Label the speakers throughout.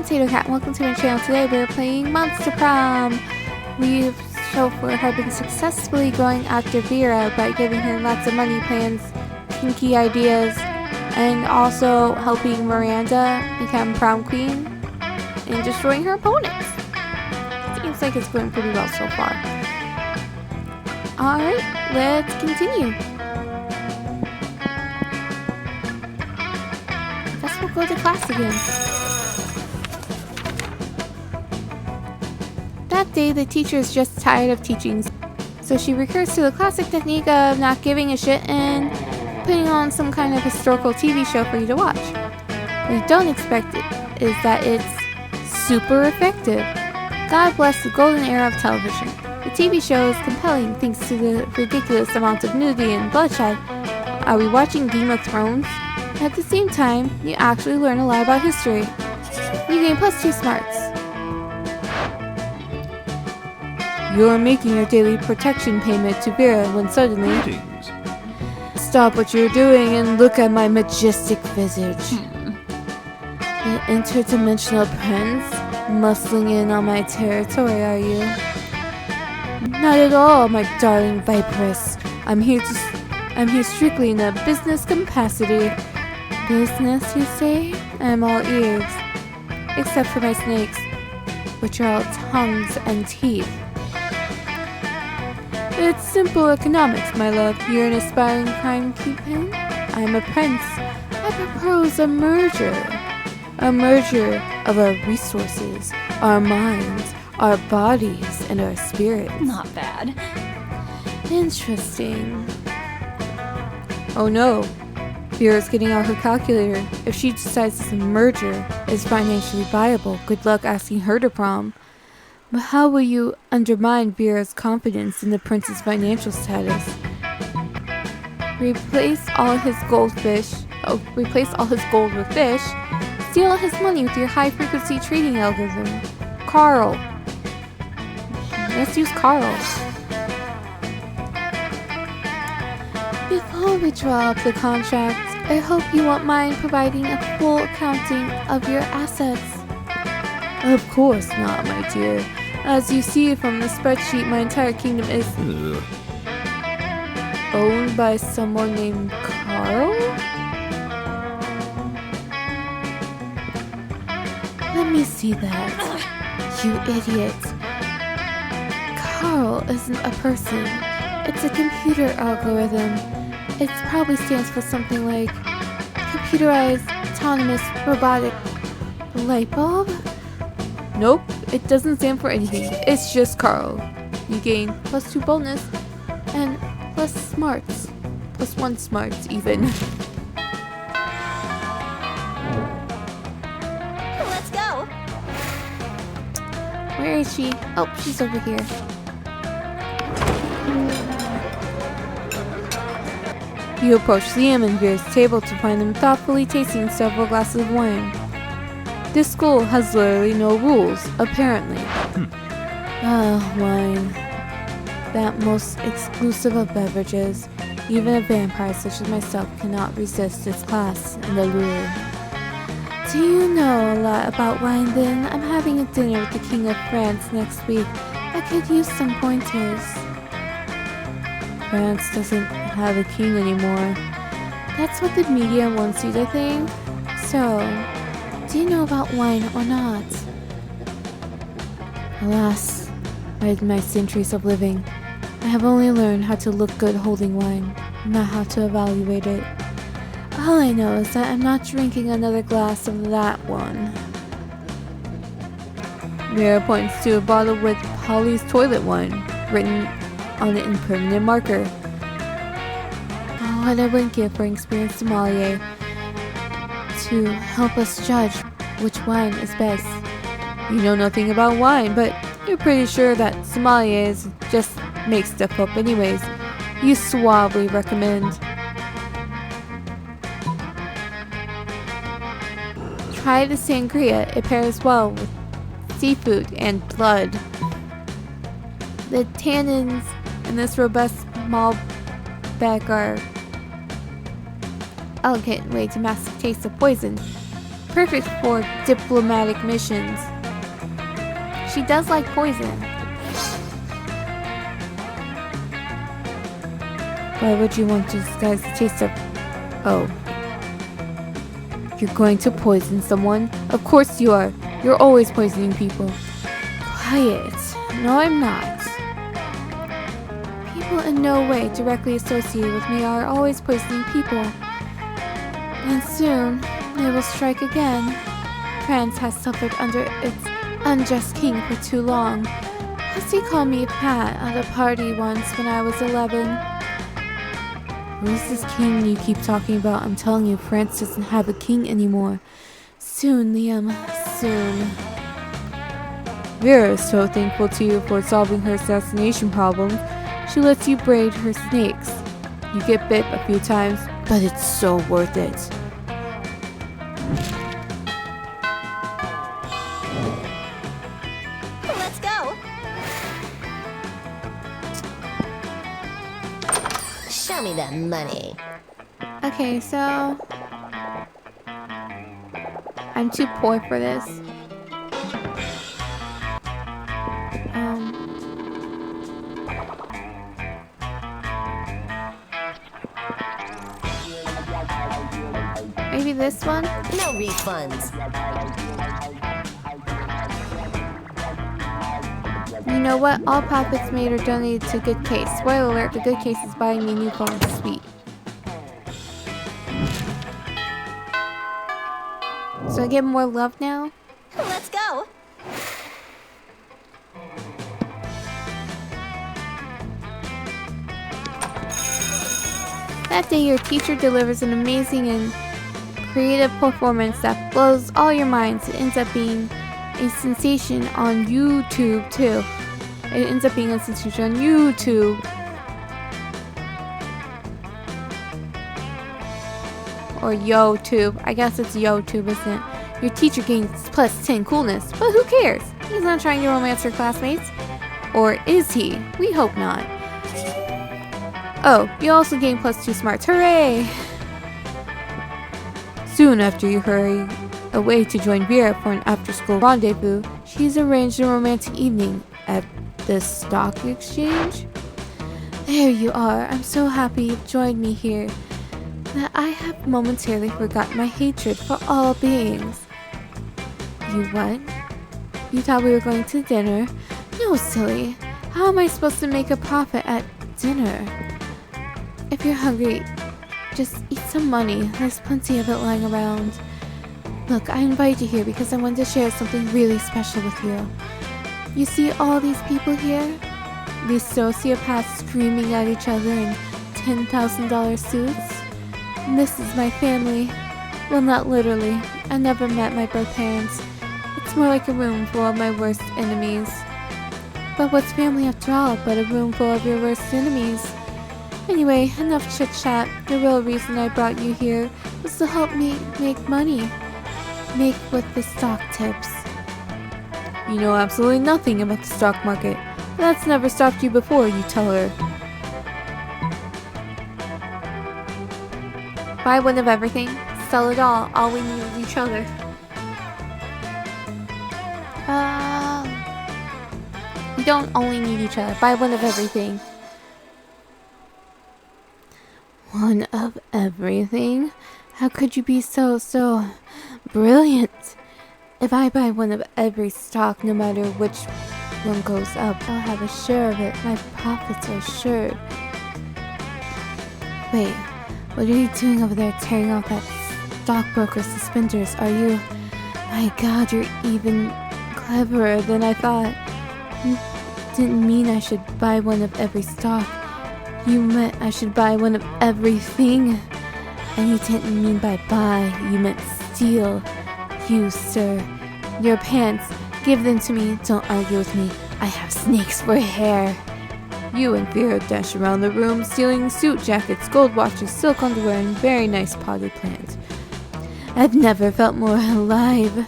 Speaker 1: I'm Tato Cat and welcome to my channel. Today we're playing Monster Prom. We've so far have been successfully going after Vera by giving her lots of money plans, kinky ideas, and also helping Miranda become prom queen and destroying her opponents. Seems like it's going pretty well so far. Alright, let's continue. I guess we'll go to class again. That day, the teacher is just tired of teaching, so she recurs to the classic technique of not giving a shit and putting on some kind of historical TV show for you to watch. What you don't expect is that it's super effective. God bless the golden era of television. The TV show is compelling thanks to the ridiculous amount of nudity and bloodshed. Are we watching Game of Thrones? At the same time, you actually learn a lot about history. You gain +2 smarts. You're making your daily protection payment to Vera when suddenly... Stop what you're doing and look at my majestic visage. An interdimensional prince? Muscling in on my territory, are you? Not at all, my darling Viperess. I'm here strictly in a business capacity. Business, you say? I'm all ears. Except for my snakes, which are all tongues and teeth. It's simple economics, my love. You're an aspiring crime kingpin. I'm a prince. I propose a merger. A merger of our resources, our minds, our bodies, and our spirits.
Speaker 2: Not bad.
Speaker 1: Interesting. Oh no. Vera's getting out her calculator. If she decides this merger is financially viable, good luck asking her to prom. But how will you undermine Vera's confidence in the prince's financial status? Replace all his gold with fish. Steal all his money with your high-frequency trading algorithm. Carl. Let's use Carl. Before we draw up the contract, I hope you won't mind providing a full accounting of your assets. Of course not, my dear. As you see from the spreadsheet, my entire kingdom is owned by someone named Carl? Let me see that. You idiot. Carl isn't a person. It's a computer algorithm. It probably stands for something like computerized, autonomous, robotic light bulb? Nope, it doesn't stand for anything. It's just Carl. You gain +2 bonus and plus smarts. +1 smarts even.
Speaker 2: Let's go.
Speaker 1: Where is she? Oh, she's over here. You approach Liam and Vera's table to find them thoughtfully tasting several glasses of wine. This school has literally no rules, apparently. Wine. That most exclusive of beverages. Even a vampire such as myself cannot resist its class and allure. Do you know a lot about wine then? I'm having a dinner with the King of France next week. I could use some pointers. France doesn't have a king anymore. That's what the media wants you to think. So, do you know about wine or not? Alas, in my centuries of living, I have only learned how to look good holding wine, not how to evaluate it. All I know is that I'm not drinking another glass of that one. Vera points to a bottle with Polly's toilet wine, written on it in permanent marker. Oh, what I wouldn't give for an experienced sommelier to help us judge which wine is best. You know nothing about wine, but you're pretty sure that sommeliers just make stuff up anyways. You suavely recommend. Try the sangria. It pairs well with seafood and blood. The tannins in this robust Malbec are elegant way to mask the taste of poison. Perfect for diplomatic missions. She does like poison. Why would you want to disguise the taste of... Oh. You're going to poison someone? Of course you are. You're always poisoning people. Quiet. No, I'm not. People in no way directly associated with me are always poisoning people. And soon, they will strike again. France has suffered under its unjust king for too long. As he called me Pat at a party once when I was 11. Who's this king you keep talking about? I'm telling you, France doesn't have a king anymore. Soon, Liam. Soon. Vera is so thankful to you for solving her assassination problem. She lets you braid her snakes. You get bit a few times, but it's so worth it.
Speaker 2: Let's go. Show me that money.
Speaker 1: Okay, so... I'm too poor for this. Maybe this one?
Speaker 2: No refunds.
Speaker 1: You know what? All profits made are donated to Good Case. Spoiler alert, the Good Case is buying me a new phone. Sweet. So I get more love now?
Speaker 2: Let's go.
Speaker 1: That day, your teacher delivers an amazing and creative performance that blows all your minds. It ends up being a sensation on YouTube, too. It ends up being a sensation on YouTube. Or YoTube. I guess it's YoTube, isn't it? Your teacher gains plus 10 coolness, but who cares? He's not trying to romance her classmates. Or is he? We hope not. Oh, you also gain plus 2 smarts. Hooray! Soon after you hurry away to join Vera for an after-school rendezvous, she's arranged a romantic evening at the stock exchange. There you are. I'm so happy you've joined me here that I have momentarily forgotten my hatred for all beings. You what? You thought we were going to dinner? No, silly. How am I supposed to make a profit at dinner? If you're hungry, just eat some money. There's plenty of it lying around. Look, I invited you here because I wanted to share something really special with you. You see all these people here? These sociopaths screaming at each other in $10,000 suits? And this is my family. Well, not literally. I never met my birth parents. It's more like a room full of my worst enemies. But what's family after all but a room full of your worst enemies? Anyway, enough chit-chat. The real reason I brought you here was to help me make money. Make with the stock tips. You know absolutely nothing about the stock market. That's never stopped you before, you tell her. Buy one of everything. Sell it all. All we need is each other. We don't only need each other. Buy one of everything. One of everything? How could you be so brilliant? If I buy one of every stock, no matter which one goes up, I'll have a share of it. My profits are assured. Wait, what are you doing over there tearing off that stockbroker's suspenders? Are you... My god, you're even cleverer than I thought. You didn't mean I should buy one of every stock. You meant I should buy one of everything. And you didn't mean by buy, you meant steal. You, sir. Your pants. Give them to me. Don't argue with me. I have snakes for hair. You and Vera dash around the room, stealing suit jackets, gold watches, silk underwear, and very nice potted plant. I've never felt more alive.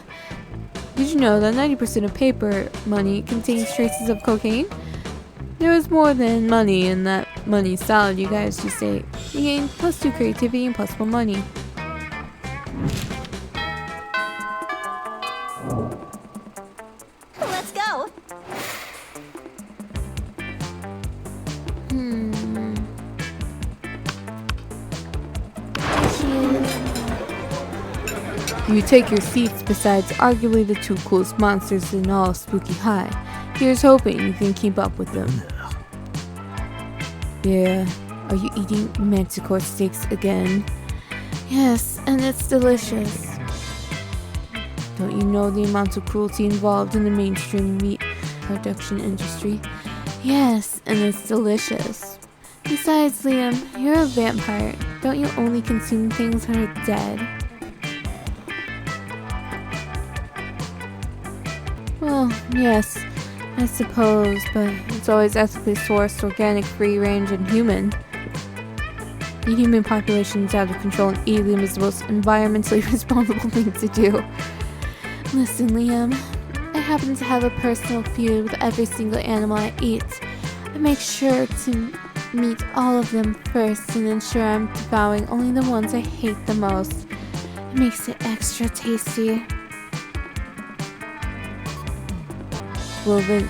Speaker 1: Did you know that 90% of paper money contains traces of cocaine? There was more than money in that money salad you guys just ate. You gained plus 2 creativity and plus 1 money. You take your seats beside arguably the two coolest monsters in all of Spooky High. Here's hoping you can keep up with them. Yeah, are you eating manticore steaks again? Yes, and it's delicious. Don't you know the amount of cruelty involved in the mainstream meat production industry? Yes, and it's delicious. Besides, Liam, you're a vampire. Don't you only consume things that are dead? Well, yes, I suppose, but it's always ethically sourced, organic, free-range, and human. The human population is out of control, and eating them is the most environmentally responsible thing to do. Listen, Liam, I happen to have a personal feud with every single animal I eat. I make sure to meet all of them first and ensure I'm devouring only the ones I hate the most. It makes it extra tasty. Well then,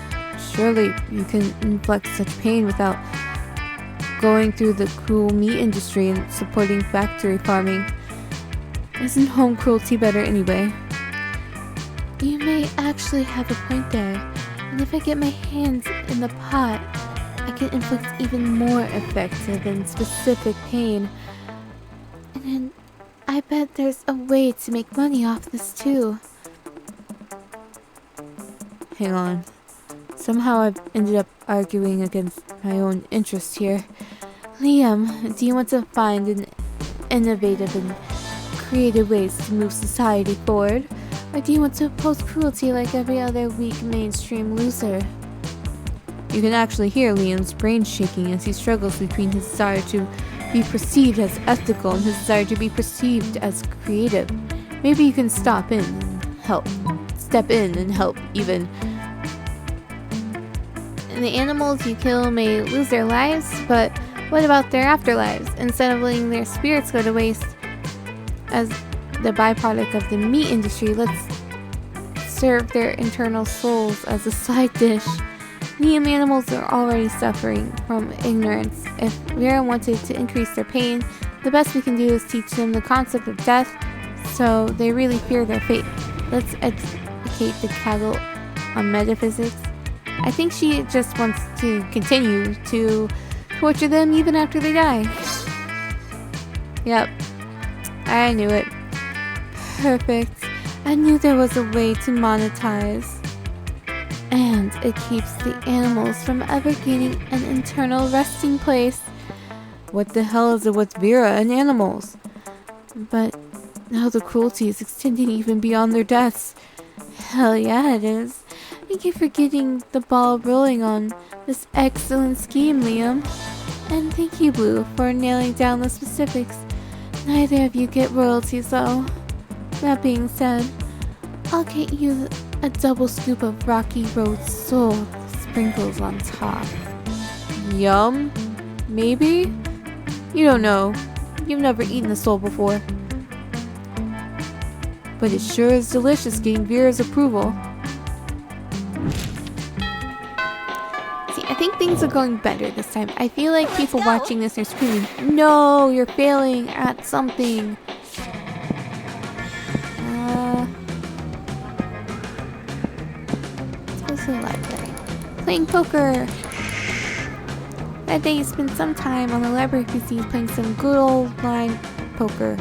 Speaker 1: surely you can inflict such pain without going through the cruel meat industry and supporting factory farming. Isn't home cruelty better anyway? You may actually have a point there, and if I get my hands in the pot, I can inflict even more effective and specific pain. And then I bet there's a way to make money off this too. Hang on. Somehow I've ended up arguing against my own interest here. Liam, do you want to find an innovative and creative ways to move society forward? Or do you want to oppose cruelty like every other weak mainstream loser? You can actually hear Liam's brain shaking as he struggles between his desire to be perceived as ethical and his desire to be perceived as creative. Maybe you can step in and help even. And the animals you kill may lose their lives, but what about their afterlives? Instead of letting their spirits go to waste as the byproduct of the meat industry, let's serve their internal souls as a side dish. Liam, animals are already suffering from ignorance. If Vera wanted to increase their pain, the best we can do is teach them the concept of death, so they really fear their fate. Let's educate the cattle on metaphysics. I think she just wants to continue to torture them even after they die. Yep, I knew it. Perfect. I knew there was a way to monetize. And it keeps the animals from ever gaining an internal resting place. What the hell is it with Vera and animals? But now the cruelty is extending even beyond their deaths. Hell yeah, it is. Thank you for getting the ball rolling on this excellent scheme, Liam. And thank you, Blue, for nailing down the specifics. Neither of you get royalties, though. That being said, I'll get you a double scoop of Rocky Road Soul sprinkles on top. Yum? Maybe? You don't know. You've never eaten a soul before. But it sure is delicious getting Vera's approval. See, I think things are going better this time. I feel like people watching this are screaming, "No, you're failing at something." Let's go to the library. Playing poker. That day you spent some time on the library PC playing some good old line poker.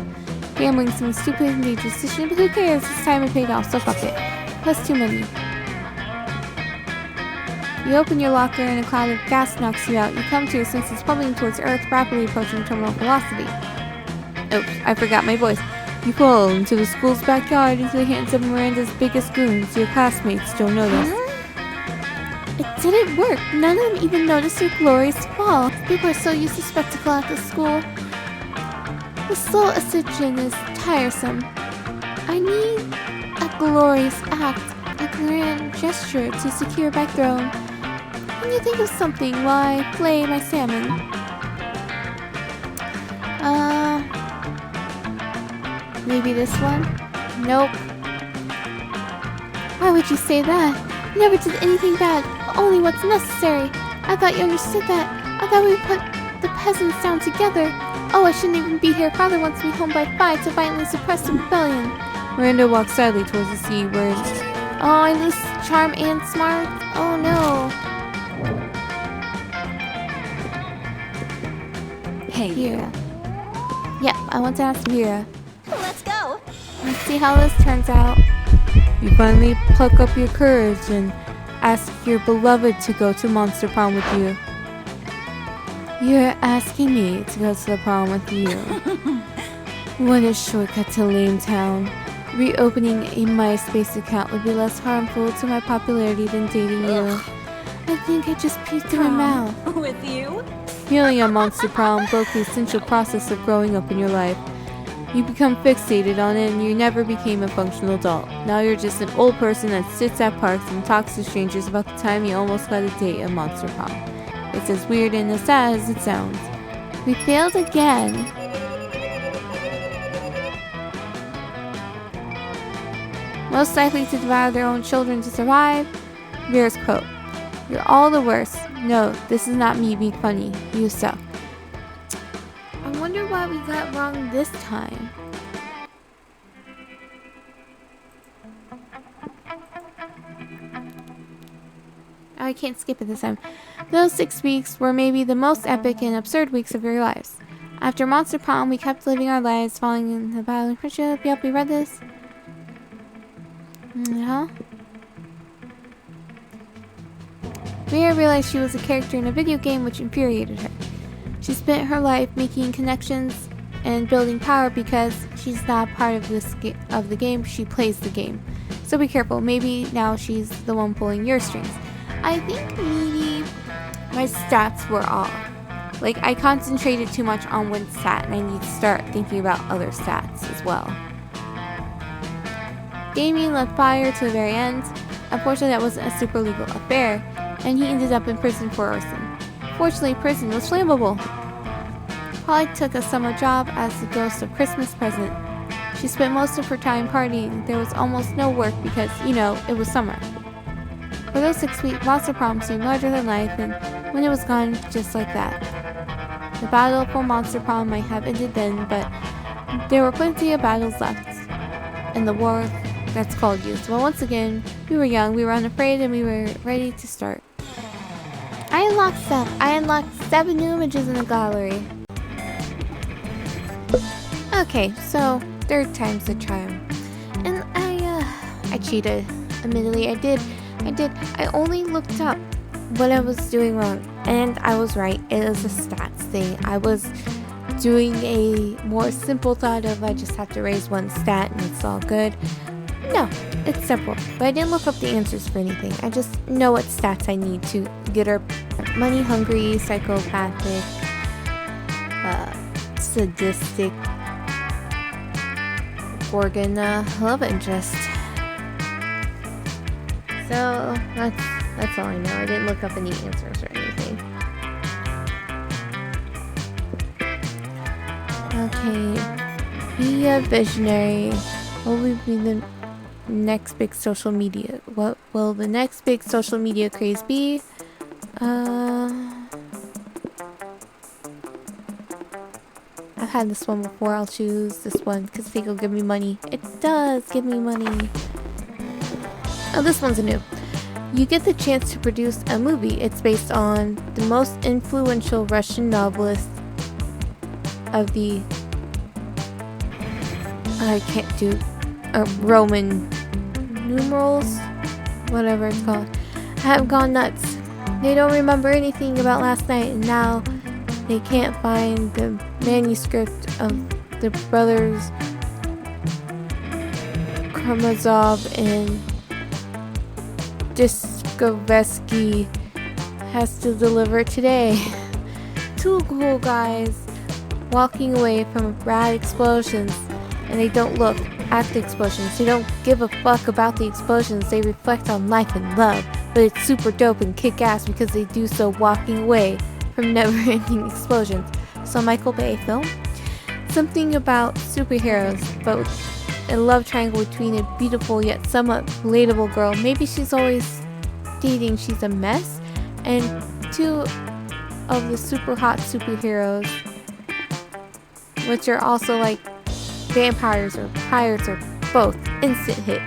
Speaker 1: Gambling some stupid and dangerous decision, but who cares? This time it paid off, so fuck it. Plus 2 money. You open your locker and a cloud of gas knocks you out. You come to your senses, plummeting towards Earth, rapidly approaching terminal velocity. Oops, I forgot my voice. You fall into the school's backyard into the hands of Miranda's biggest goons. Your classmates don't notice. It didn't work. None of them even noticed your glorious fall. People are so used to spectacle at the school. The slow ascension is tiresome. I need a glorious act, a grand gesture to secure my throne. Can you think of something while I flay my salmon? Maybe this one? Nope. Why would you say that? You never did anything bad, only what's necessary. I thought you understood that. I thought we put the peasants down together. Oh, I shouldn't even be here. Father wants me home by 5 to violently suppress the rebellion. Miranda walked sadly towards the sea where... Oh, I lose charm and smart? Oh no.
Speaker 3: Hey,
Speaker 1: Vera. Yep, I want to ask Vera.
Speaker 2: Let's go.
Speaker 1: Let's see how this turns out. You finally pluck up your courage and ask your beloved to go to Monster Prom with you. You're asking me to go to the prom with you. What a shortcut to Lame Town. Reopening a MySpace account would be less harmful to my popularity than dating you. I think I just puked in my mouth.
Speaker 3: with you?
Speaker 1: Feeling on Monster Prom broke the essential process of growing up in your life. You become fixated on it and you never became a functional adult. Now you're just an old person that sits at parks and talks to strangers about the time you almost got a date at Monster Prom. It's as weird and as sad as it sounds. We failed again. Most likely to devour their own children to survive. Vera's quote. You're all the worst. No, this is not me being funny. You suck. I wonder what we got wrong this time. I can't skip it this time. Those 6 weeks were maybe the most epic and absurd weeks of your lives. After Monster Prom, we kept living our lives, falling in the battle of friendship. Yep, we read this. Huh? Mia realized she was a character in a video game, which infuriated her. She spent her life making connections and building power because she's not part of the game. She plays the game. So be careful. Maybe now she's the one pulling your strings. I think maybe my stats were off. Like, I concentrated too much on one stat, and I need to start thinking about other stats as well. Damien left fire to the very end. Unfortunately, that wasn't a super legal affair, and he ended up in prison for arson. Fortunately, prison was flammable. Polly took a summer job as the ghost of Christmas present. She spent most of her time partying. There was almost no work because, you know, it was summer. For those 6 weeks, Monster Prom seemed larger than life, and when it was gone, just like that. The battle for Monster Prom might have ended then, but there were plenty of battles left in the war that's called youth. Well, once again, we were young, we were unafraid, and we were ready to start. I unlocked stuff. I unlocked 7 new images in the gallery. Okay, so 3rd time's the charm. And I cheated. Admittedly, I did. I only looked up what I was doing wrong, and I was right. It was a stats thing. I was doing a more simple thought of I just have to raise one stat and it's all good. No, it's simple. But I didn't look up the answers for anything. I just know what stats I need to get her money hungry, psychopathic, sadistic, organ love interest. So that's all I know. I didn't look up any answers or anything. Okay, be a visionary. What will be the next big social media? What will the next big social media craze be? I've had this one before. I'll choose this one because I think it'll give me money. It does give me money. Oh, this one's new. You get the chance to produce a movie. It's based on the most influential Russian novelist of the... I can't do... Roman numerals? Whatever it's called. I have gone nuts. They don't remember anything about last night, and now they can't find the manuscript of the brothers Karamazov and Diskovetsky has to deliver today. Two cool guys walking away from rad explosions, and they don't look at the explosions. They don't give a fuck about the explosions. They reflect on life and love, but it's super dope and kick-ass because they do so walking away from never-ending explosions. So Michael Bay film. Something about superheroes, but with a love triangle between a beautiful yet somewhat relatable girl. Maybe she's always dating, she's a mess, and 2 of the super hot superheroes, which are also like vampires or pirates or both. Instant hit.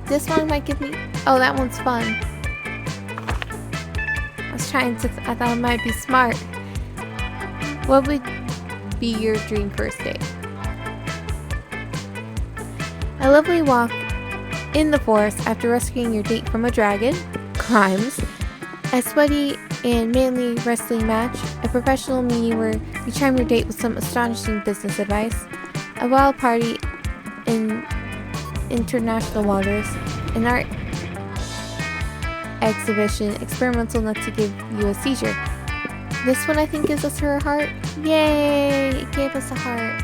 Speaker 1: This one might give me... Oh, that one's fun. I thought it might be smart. What would be your dream first date? A lovely walk in the forest after rescuing your date from a dragon. Crimes. A sweaty and manly wrestling match. A professional meeting where you charm your date with some astonishing business advice. A wild party in international waters. An art exhibition experimental enough to give you a seizure. This one I think gives us her heart. Yay! It gave us a heart.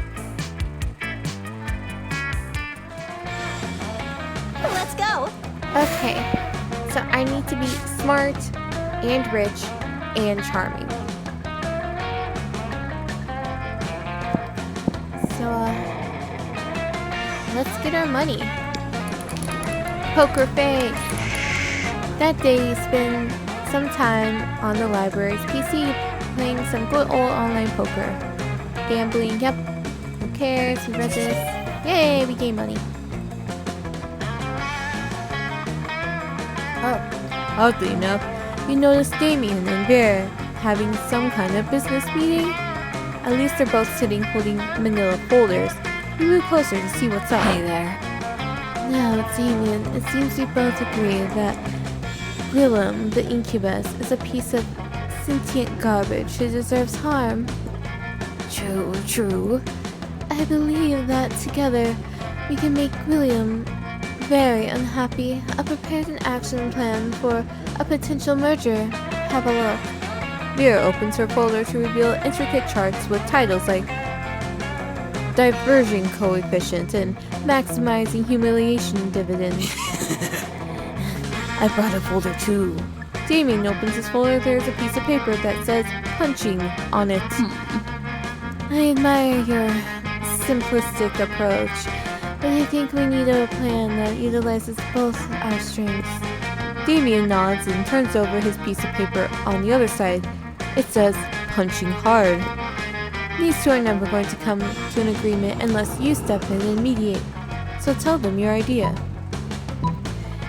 Speaker 2: Let's go.
Speaker 1: Okay, so I need to be smart and rich and charming. So, let's get our money. Poker face. That day you spend some time on the library's PC playing some good old online poker. Gambling, yep. Who cares? Who read this? Yay, we gain money. Oh, oddly enough, you notice Damien and Vera having some kind of business meeting. At least they're both sitting holding manila folders. You move closer to see what's up.
Speaker 3: Hey there.
Speaker 1: Now, Damien, it seems we both agree that Willem, the incubus, is a piece of sentient garbage who deserves harm. True, true. I believe that together we can make William very unhappy. I prepared an action plan for a potential merger. Have a look. Vera opens her folder to reveal intricate charts with titles like Diversion Coefficient and Maximizing Humiliation Dividends. I brought a folder too. Damien opens his folder. There's a piece of paper that says punching on it. I admire your simplistic approach, but I think we need a plan that utilizes both our strengths. Damien nods and turns over his piece of paper. On the other side, it says punching hard. These two are never going to come to an agreement unless you step in and mediate. So tell them your idea.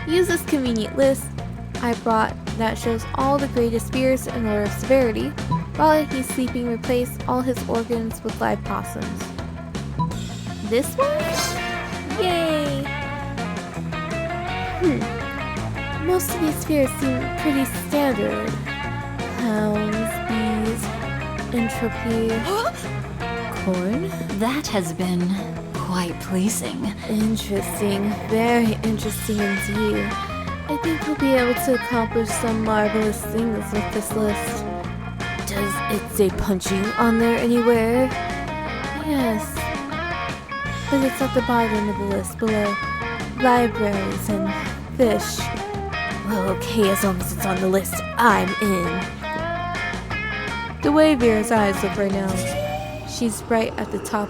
Speaker 1: Use this convenient list I brought that shows all the greatest fears in order of severity. While he's sleeping, replace all his organs with live possums. This one? Yay! Most of these fears seem pretty standard. Clowns, bees, entropy, corn.
Speaker 3: That has been quite pleasing.
Speaker 1: Interesting. Very interesting indeed. I think we'll be able to accomplish some marvelous things with this list. Does it say punching on there anywhere? Yes. But it's at the bottom of the list below libraries and fish. Well, okay, as long as it's on the list, I'm in. The way Vera's eyes look right now, she's right at the top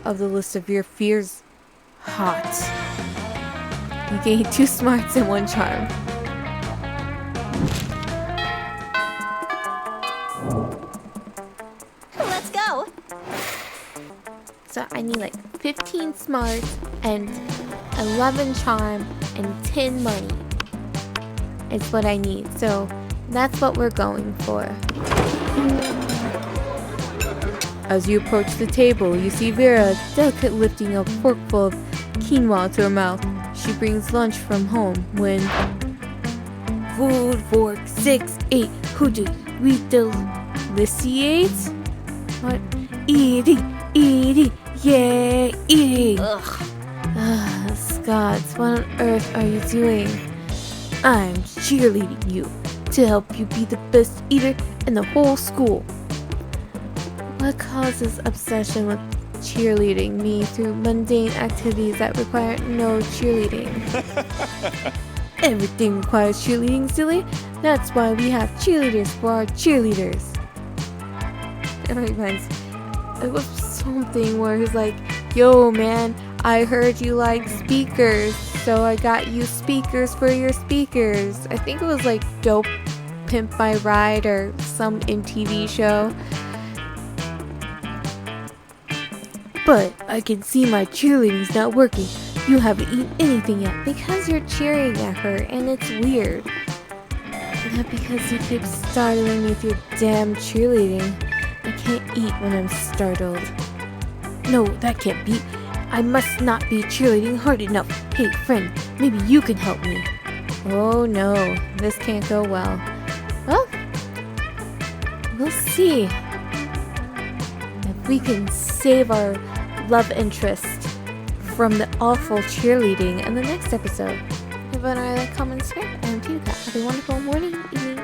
Speaker 1: of the list of your fears. Hot. You gain 2 smarts and 1 charm.
Speaker 2: Let's go.
Speaker 1: So I need like 15 smarts and 11 charm and 10 money. It's what I need. So that's what we're going for. As you approach the table, you see Vera delicately lifting a forkful of quinoa to her mouth. She brings lunch from home when... Food, fork, 6, 8. Who do we deliciate? What? Eating, yeah, eating.
Speaker 2: Ugh.
Speaker 1: Scots, what on earth are you doing? I'm cheerleading you to help you be the best eater in the whole school. What causes obsession with cheerleading me through mundane activities that require no cheerleading? Everything requires cheerleading, silly. That's why we have cheerleaders for our cheerleaders. It was something where he's like, yo man, I heard you like speakers, so I got you speakers for your speakers. I think it was like Dope Pimp My Ride or some MTV show. But I can see my cheerleading's not working. You haven't eaten anything yet. Because you're cheering at her, and it's weird. Not because you keep startling me with your damn cheerleading. I can't eat when I'm startled. No, that can't be. I must not be cheerleading hard enough. Hey, friend, maybe you can help me. Oh no, this can't go well. Well, we'll see if we can save our love interest from the awful cheerleading in the next episode. Leave an comment, subscribe, and Have a wonderful morning, evening,